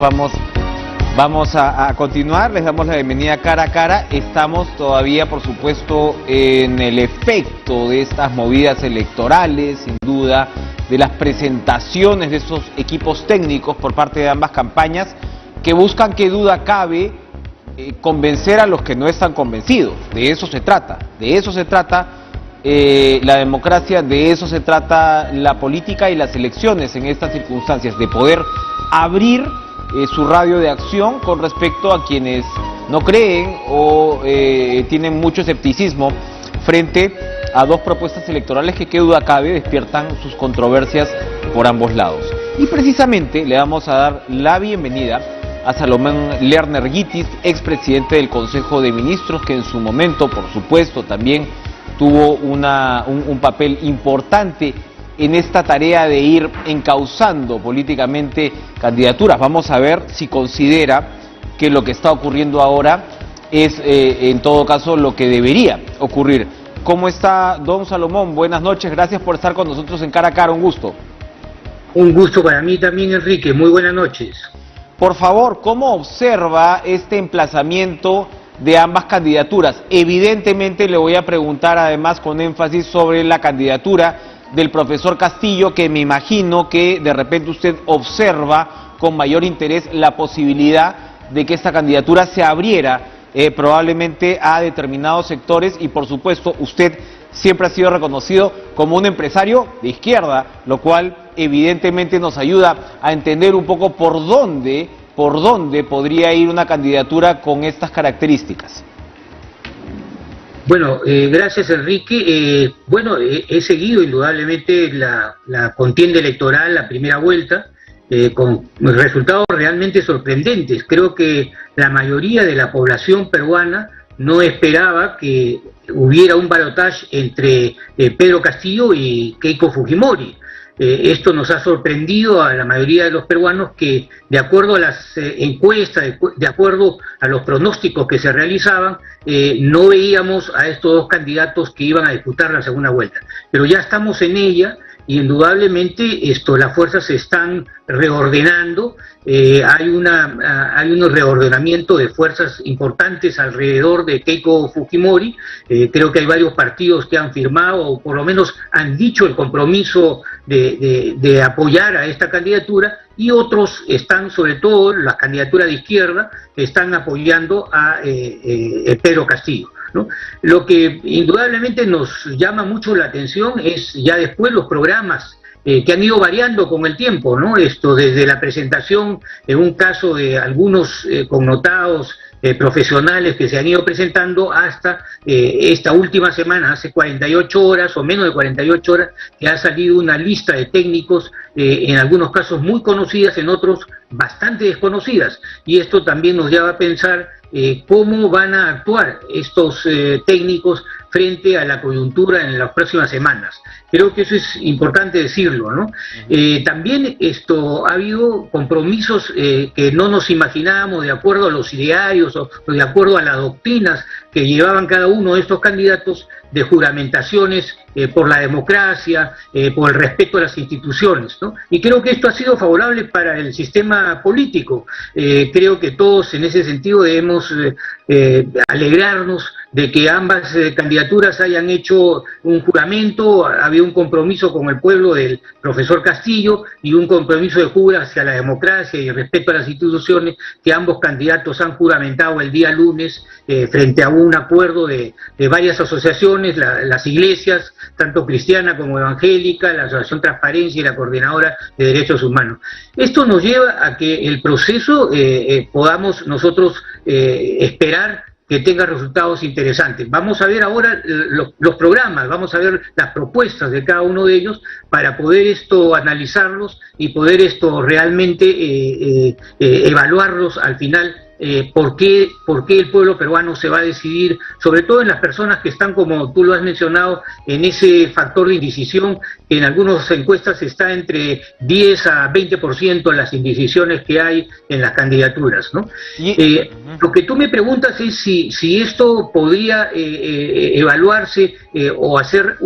Vamos a continuar, les damos la bienvenida cara a cara. Estamos todavía, por supuesto, en el efecto de estas movidas electorales, sin duda, de las presentaciones de esos equipos técnicos por parte de ambas campañas, que buscan, que duda cabe, convencer a los que no están convencidos. De eso se trata, la democracia, de eso se trata la política y las elecciones en estas circunstancias, de poder abrir su radio de acción con respecto a quienes no creen o tienen mucho escepticismo frente a dos propuestas electorales que, qué duda cabe, despiertan sus controversias por ambos lados. Y precisamente le vamos a dar la bienvenida a Salomón Lerner Guitis, expresidente del Consejo de Ministros, que en su momento, por supuesto, también tuvo un papel importante en esta tarea de ir encauzando políticamente candidaturas. Vamos a ver si considera que lo que está ocurriendo ahora es, en todo caso, lo que debería ocurrir. ¿Cómo está, don Salomón? Buenas noches, gracias por estar con nosotros en Cara a Cara, un gusto. Un gusto para mí también, Enrique, muy buenas noches. Por favor, ¿cómo observa este emplazamiento de ambas candidaturas? Evidentemente le voy a preguntar además con énfasis sobre la candidatura del profesor Castillo, que me imagino que de repente usted observa con mayor interés la posibilidad de que esta candidatura se abriera probablemente a determinados sectores, y por supuesto usted siempre ha sido reconocido como un empresario de izquierda, lo cual evidentemente nos ayuda a entender un poco por dónde podría ir una candidatura con estas características. Bueno, gracias, Enrique. He seguido indudablemente la contienda electoral, la primera vuelta, con resultados realmente sorprendentes. Creo que la mayoría de la población peruana no esperaba que hubiera un balotaje entre Pedro Castillo y Keiko Fujimori. Esto nos ha sorprendido a la mayoría de los peruanos, que de acuerdo a las encuestas, de acuerdo a los pronósticos que se realizaban, no veíamos a estos dos candidatos que iban a disputar la segunda vuelta. Pero ya estamos en ella y indudablemente las fuerzas se están reordenando. Hay un reordenamiento de fuerzas importantes alrededor de Keiko Fujimori. Creo que hay varios partidos que han firmado, o por lo menos han dicho el compromiso de apoyar a esta candidatura, y otros están, sobre todo las candidaturas de izquierda, están apoyando a Pedro Castillo, ¿no? Lo que indudablemente nos llama mucho la atención es ya después los programas que han ido variando con el tiempo, ¿no? Desde la presentación, en un caso de algunos connotados profesionales que se han ido presentando, hasta esta última semana, hace 48 horas o menos de 48 horas, que ha salido una lista de técnicos, en algunos casos muy conocidas, en otros bastante desconocidas. Y esto también nos lleva a pensar cómo van a actuar estos técnicos frente a la coyuntura en las próximas semanas. Creo que eso es importante decirlo, ¿no? También ha habido compromisos que no nos imaginábamos, de acuerdo a los idearios o de acuerdo a las doctrinas que llevaban cada uno de estos candidatos, de juramentaciones por la democracia, por el respeto a las instituciones, ¿no? Y creo que esto ha sido favorable para el sistema político. Creo que todos en ese sentido debemos alegrarnos de que ambas candidaturas hayan hecho un juramento. Había un compromiso con el pueblo del profesor Castillo y un compromiso de jura hacia la democracia y respeto a las instituciones, que ambos candidatos han juramentado el día lunes frente a un acuerdo de varias asociaciones, las iglesias, tanto cristiana como evangélica, la Asociación Transparencia y la Coordinadora de Derechos Humanos. Esto nos lleva a que el proceso podamos nosotros esperar que tenga resultados interesantes. Vamos a ver ahora los programas, vamos a ver las propuestas de cada uno de ellos para poder analizarlos y poder realmente evaluarlos al final. ¿Por qué el pueblo peruano se va a decidir, sobre todo en las personas que están, como tú lo has mencionado, en ese factor de indecisión, que en algunas encuestas está entre 10 a 20% las indecisiones que hay en las candidaturas, ¿no? Lo que tú me preguntas es si esto podría evaluarse o hacer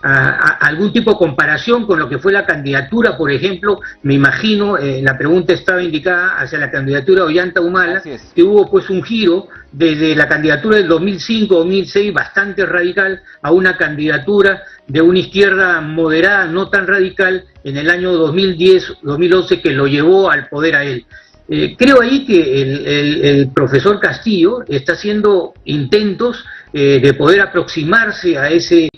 algún tipo de comparación con lo que fue la candidatura, por ejemplo, me imagino, la pregunta estaba indicada hacia la candidatura de Ollanta Humala, que hubo pues un giro desde la candidatura del 2005-2006 bastante radical a una candidatura de una izquierda moderada, no tan radical, en el año 2010-2011 que lo llevó al poder a él. Creo ahí que el profesor Castillo está haciendo intentos de poder aproximarse a ese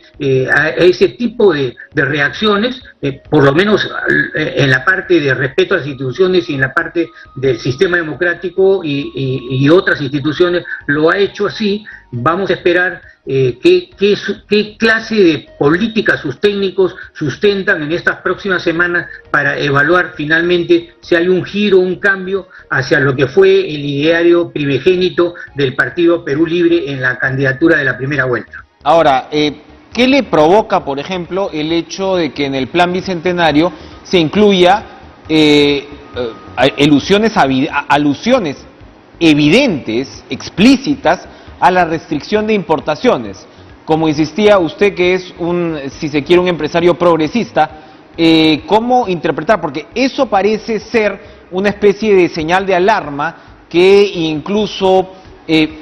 tipo de reacciones, por lo menos en la parte de respeto a las instituciones y en la parte del sistema democrático y otras instituciones lo ha hecho así. Vamos a esperar qué clase de políticas sus técnicos sustentan en estas próximas semanas para evaluar finalmente si hay un giro, un cambio hacia lo que fue el ideario primogénito del Partido Perú Libre en la candidatura de la primera vuelta. Ahora, ¿qué le provoca, por ejemplo, el hecho de que en el Plan Bicentenario se incluya alusiones evidentes, explícitas, a la restricción de importaciones? Como insistía usted, que es si se quiere, un empresario progresista, ¿cómo interpretar? Porque eso parece ser una especie de señal de alarma que incluso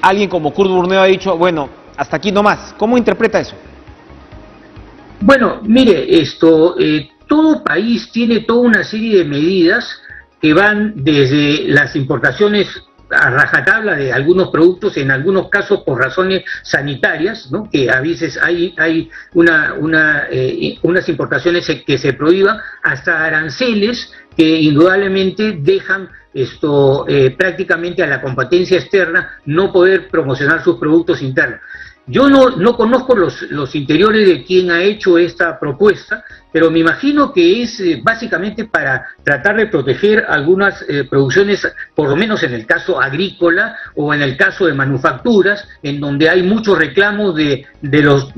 alguien como Kurt Burneo ha dicho, bueno, hasta aquí nomás. ¿Cómo interpreta eso? Bueno, mire, todo país tiene toda una serie de medidas que van desde las importaciones a rajatabla de algunos productos, en algunos casos por razones sanitarias, ¿no? Que a veces hay unas importaciones que se prohíban, hasta aranceles que indudablemente dejan prácticamente a la competencia externa no poder promocionar sus productos internos. Yo no conozco los interiores de quien ha hecho esta propuesta, pero me imagino que es básicamente para tratar de proteger algunas producciones, por lo menos en el caso agrícola o en el caso de manufacturas, en donde hay muchos reclamos de los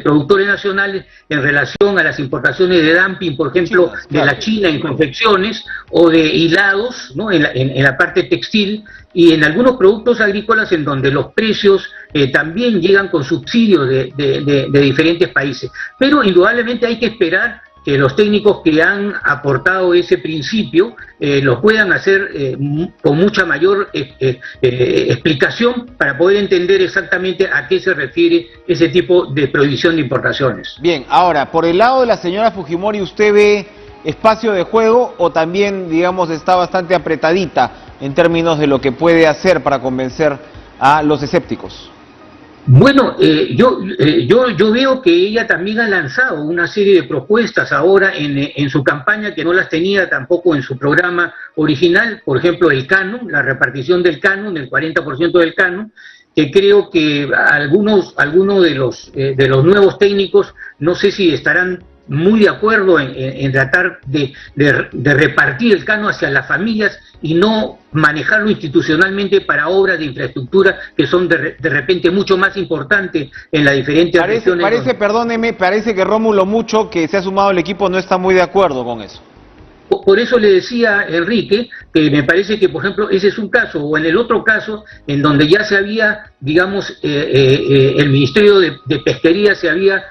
productores nacionales en relación a las importaciones de dumping, por ejemplo, de la China en confecciones o de hilados, ¿no? en la parte textil, y en algunos productos agrícolas en donde los precios también llegan con subsidios de diferentes países. Pero indudablemente hay que esperar que los técnicos que han aportado ese principio lo puedan hacer con mucha mayor explicación para poder entender exactamente a qué se refiere ese tipo de prohibición de importaciones. Bien, ahora, por el lado de la señora Fujimori, ¿usted ve espacio de juego o también, digamos, está bastante apretadita en términos de lo que puede hacer para convencer a los escépticos? Bueno, yo veo que ella también ha lanzado una serie de propuestas ahora en su campaña que no las tenía tampoco en su programa original, por ejemplo el canon, la repartición del canon, el 40% del canon, que creo que algunos de los nuevos técnicos, no sé si estarán muy de acuerdo en tratar de repartir el canon hacia las familias y no manejarlo institucionalmente para obras de infraestructura que son de repente mucho más importantes en las diferentes regiones. Perdóneme, parece que Rómulo Mucho, que se ha sumado al equipo, no está muy de acuerdo con eso. Por eso le decía, Enrique, que me parece que, por ejemplo, ese es un caso, o en el otro caso, en donde ya se había, digamos, el Ministerio de Pesquería se había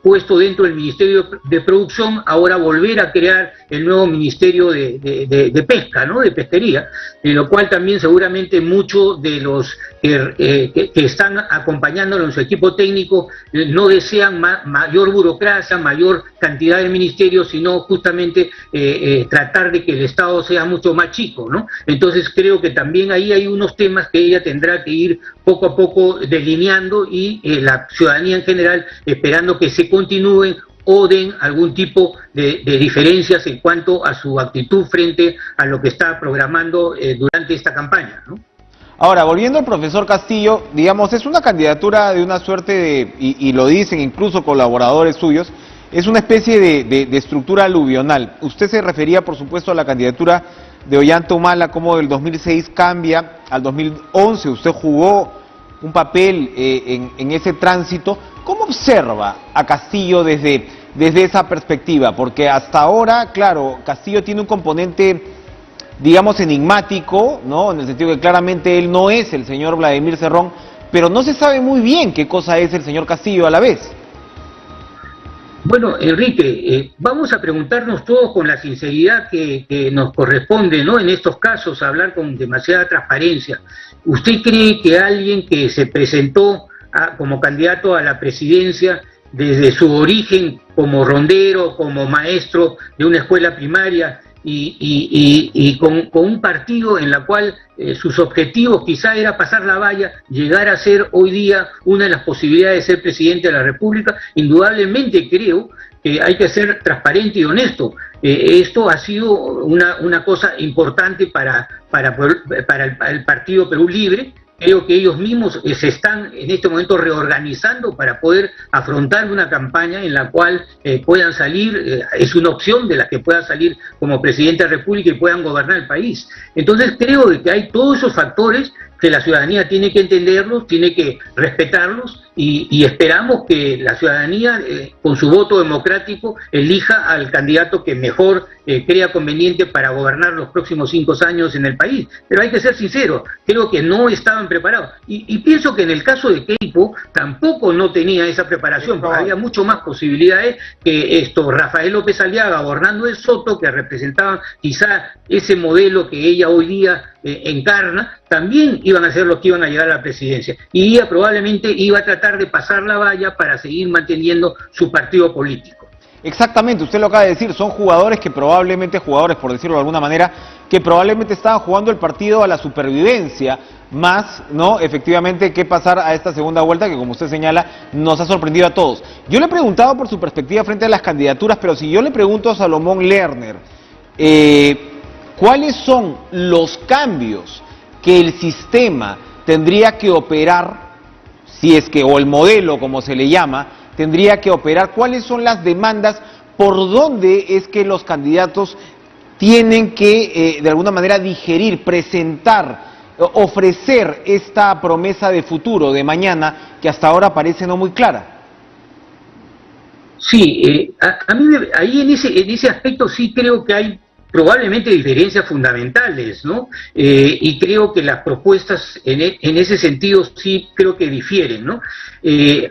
puesto dentro del Ministerio de Producción, ahora volver a crear el nuevo Ministerio de Pesca, ¿no?, de Pesquería, en lo cual también seguramente muchos de los que están acompañándolo en su equipo técnico no desean mayor burocracia, mayor cantidad de ministerios, sino justamente tratar de que el Estado sea mucho más chico, ¿no? Entonces creo que también ahí hay unos temas que ella tendrá que ir poco a poco delineando y la ciudadanía en general esperando que se continúen o den algún tipo de diferencias en cuanto a su actitud frente a lo que está programando durante esta campaña, ¿no? Ahora, volviendo al profesor Castillo, digamos, es una candidatura de una suerte de, y lo dicen incluso colaboradores suyos, es una especie de estructura aluvional. Usted se refería, por supuesto, a la candidatura de Ollanta Humala, como del 2006 cambia al 2011, usted jugó un papel en ese tránsito. ¿Cómo observa a Castillo desde esa perspectiva? Porque hasta ahora, claro, Castillo tiene un componente, digamos, enigmático, ¿no? En el sentido que claramente él no es el señor Vladimir Cerrón, pero no se sabe muy bien qué cosa es el señor Castillo a la vez. Bueno, Enrique, vamos a preguntarnos todos con la sinceridad que nos corresponde, ¿no? En estos casos, hablar con demasiada transparencia. ¿Usted cree que alguien que se presentó como candidato a la presidencia desde su origen como rondero, como maestro de una escuela primaria y con un partido en la cual sus objetivos quizá era pasar la valla, llegar a ser hoy día una de las posibilidades de ser presidente de la República? Indudablemente creo que hay que ser transparente y honesto. Esto ha sido una cosa importante para el Partido Perú Libre. Creo que ellos mismos se están en este momento reorganizando para poder afrontar una campaña en la cual puedan salir, es una opción de la que pueda salir como presidente de la República y puedan gobernar el país. Entonces creo que hay todos esos factores que la ciudadanía tiene que entenderlos, tiene que respetarlos y esperamos que la ciudadanía con su voto democrático elija al candidato que mejor crea conveniente para gobernar los próximos 5 años en el país. Pero hay que ser sinceros, creo que no estaban preparados. Y pienso que en el caso de Keipo tampoco no tenía esa preparación, porque había mucho más posibilidades que Rafael López Aliaga o Hernando de Soto, que representaban quizá ese modelo que ella hoy día encarna, también iban a ser los que iban a llegar a la presidencia. Y ella probablemente iba a tratar de pasar la valla para seguir manteniendo su partido político. Exactamente, usted lo acaba de decir, son jugadores que probablemente, jugadores por decirlo de alguna manera, que probablemente estaban jugando el partido a la supervivencia, más, ¿no? Efectivamente, que pasar a esta segunda vuelta que, como usted señala, nos ha sorprendido a todos. Yo le he preguntado por su perspectiva frente a las candidaturas, pero si yo le pregunto a Salomón Lerner, ¿cuáles son los cambios que el sistema tendría que operar, si es que, o el modelo, como se le llama, tendría que operar? ¿Cuáles son las demandas? ¿Por dónde es que los candidatos tienen que, de alguna manera, digerir, presentar, ofrecer esta promesa de futuro, de mañana, que hasta ahora parece no muy clara? Sí, a mí ahí en ese aspecto sí creo que hay probablemente diferencias fundamentales, ¿no? Y creo que las propuestas en ese sentido sí creo que difieren, ¿no?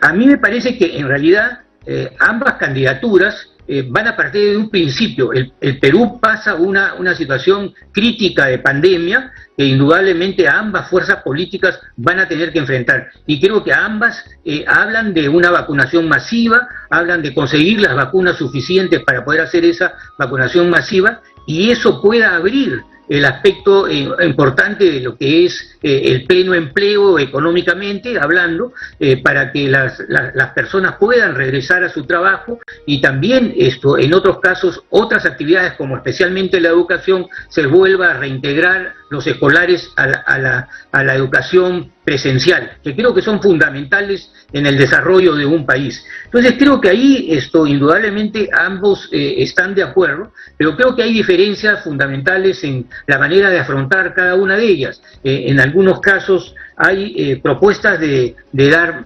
A mí me parece que en realidad ambas candidaturas van a partir de un principio. El Perú pasa una situación crítica de pandemia que indudablemente ambas fuerzas políticas van a tener que enfrentar. Y creo que ambas hablan de una vacunación masiva, hablan de conseguir las vacunas suficientes para poder hacer esa vacunación masiva, y eso pueda abrir el aspecto importante de lo que es el pleno empleo económicamente hablando, para que las personas puedan regresar a su trabajo, y también en otros casos, otras actividades como especialmente la educación, se vuelva a reintegrar los escolares a la educación presencial, que creo que son fundamentales en el desarrollo de un país. Entonces creo que ahí indudablemente ambos están de acuerdo, pero creo que hay diferencias fundamentales en la manera de afrontar cada una de ellas. En algunos casos hay propuestas de dar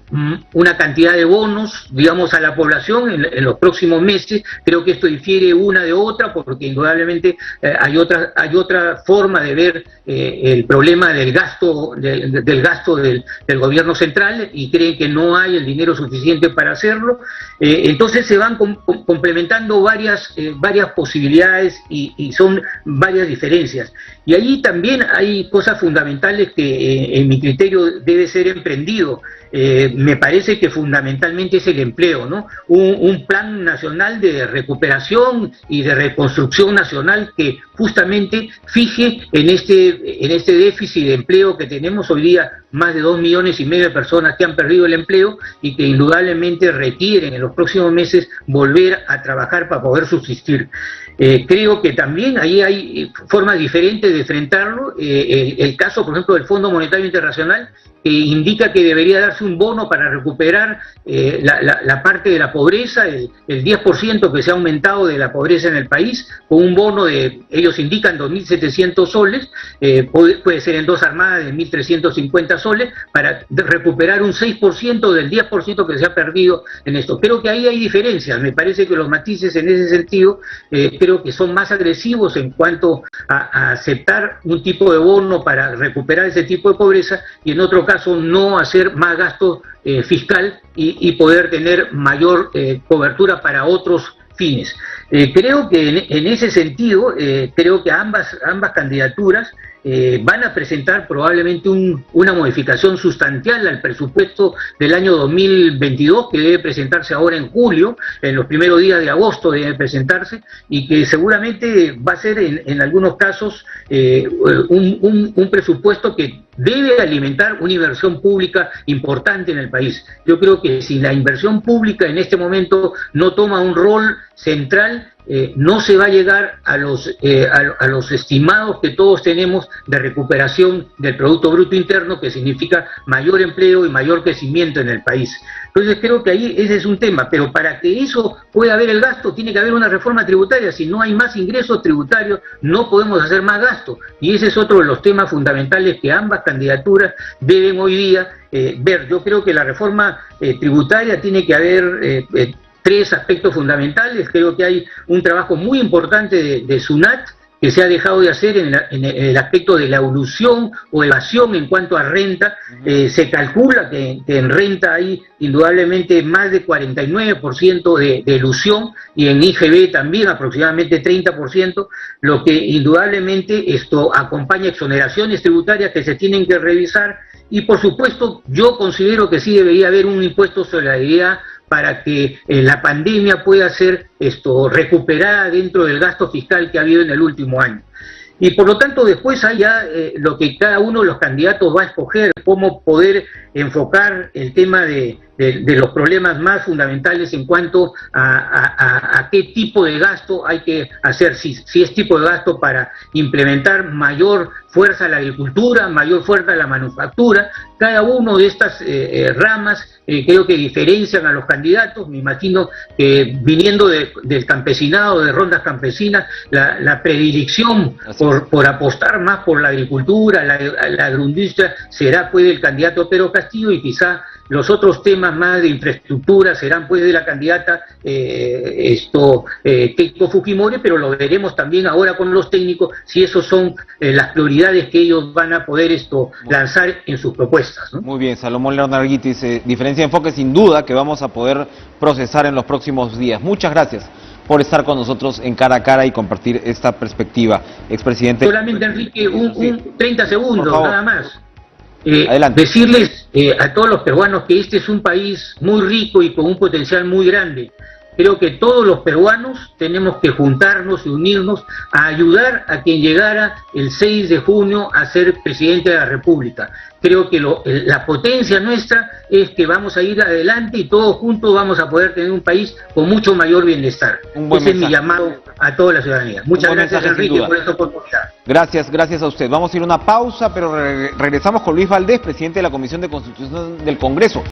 una cantidad de bonos, digamos, a la población en los próximos meses. Creo que esto difiere una de otra, porque indudablemente hay otra forma de ver el problema del gasto del gobierno central, y creen que no hay el dinero suficiente para hacerlo. Entonces se van complementando varias posibilidades y son varias diferencias. Y allí también hay cosas fundamentales que en mi criterio debe ser emprendido. Me parece que fundamentalmente es el empleo, ¿no? Un plan nacional de recuperación y de reconstrucción nacional que justamente fije en este déficit de empleo que tenemos hoy día, más de 2,5 millones de personas que han perdido el empleo y que indudablemente requieren en los próximos meses volver a trabajar para poder subsistir. Creo que también ahí hay formas diferentes de enfrentarlo. El caso, por ejemplo, del Fondo Monetario Internacional, que indica que debería darse un bono para recuperar la parte de la pobreza, el 10% que se ha aumentado de la pobreza en el país, con un bono de, ellos indican, 2.700 soles, puede ser en 2 armadas de 1.350 soles, para recuperar un 6% del 10% que se ha perdido en esto. Creo que ahí hay diferencias. Me parece que los matices en ese sentido creo creo que son más agresivos en cuanto a aceptar un tipo de bono para recuperar ese tipo de pobreza, y en otro caso no hacer más gasto fiscal y poder tener mayor cobertura para otros fines. Creo que en ese sentido, creo que ambas candidaturas van a presentar probablemente una modificación sustancial al presupuesto del año 2022, que debe presentarse ahora en julio, en los primeros días de agosto debe presentarse, y que seguramente va a ser en algunos casos un presupuesto que debe alimentar una inversión pública importante en el país. Yo creo que si la inversión pública en este momento no toma un rol central, no se va a llegar a los estimados que todos tenemos de recuperación del Producto Bruto Interno, que significa mayor empleo y mayor crecimiento en el país. Entonces creo que ahí ese es un tema, pero para que eso pueda haber el gasto, tiene que haber una reforma tributaria. Si no hay más ingresos tributarios, no podemos hacer más gasto, y ese es otro de los temas fundamentales que ambas candidaturas deben hoy día ver. Yo creo que la reforma tributaria tiene que haber tres aspectos fundamentales. Creo que hay un trabajo muy importante de SUNAT que se ha dejado de hacer en el aspecto de la elusión o evasión en cuanto a renta. Se calcula que en renta hay indudablemente más de 49% de elusión, y en IGB también aproximadamente 30%, lo que indudablemente esto acompaña exoneraciones tributarias que se tienen que revisar. Y por supuesto yo considero que sí debería haber un impuesto sobre la solidaridad para que la pandemia pueda ser recuperada dentro del gasto fiscal que ha habido en el último año. Y por lo tanto después hay ya lo que cada uno de los candidatos va a escoger, cómo poder enfocar el tema de los problemas más fundamentales en cuanto a qué tipo de gasto hay que hacer, si es tipo de gasto para implementar mayor fuerza a la agricultura, mayor fuerza a la manufactura. Cada uno de estas ramas creo que diferencian a los candidatos. Me imagino que viniendo del campesinado, de rondas campesinas, la predilección por apostar más por la agricultura, la agroindustria, será pues del candidato Pedro Castillo, y quizá los otros temas más de infraestructura serán pues de la candidata Keiko Fujimori, pero lo veremos también ahora con los técnicos si esos son las prioridades que ellos van a poder lanzar en sus propuestas, ¿no? Muy bien, Salomón Leonarguitis, diferencia de enfoque sin duda que vamos a poder procesar en los próximos días. Muchas gracias por estar con nosotros en Cara a Cara y compartir esta perspectiva, expresidente. Solamente, Enrique, 30 segundos, nada más. Adelante. Decirles a todos los peruanos que este es un país muy rico y con un potencial muy grande. Creo que todos los peruanos tenemos que juntarnos y unirnos a ayudar a quien llegara el 6 de junio a ser presidente de la República. Creo que la potencia nuestra es que vamos a ir adelante y todos juntos vamos a poder tener un país con mucho mayor bienestar. Ese es mi llamado a toda la ciudadanía. Muchas gracias, Enrique, por esta oportunidad. Gracias a usted. Vamos a ir a una pausa, pero regresamos con Luis Valdés, presidente de la Comisión de Constitución del Congreso.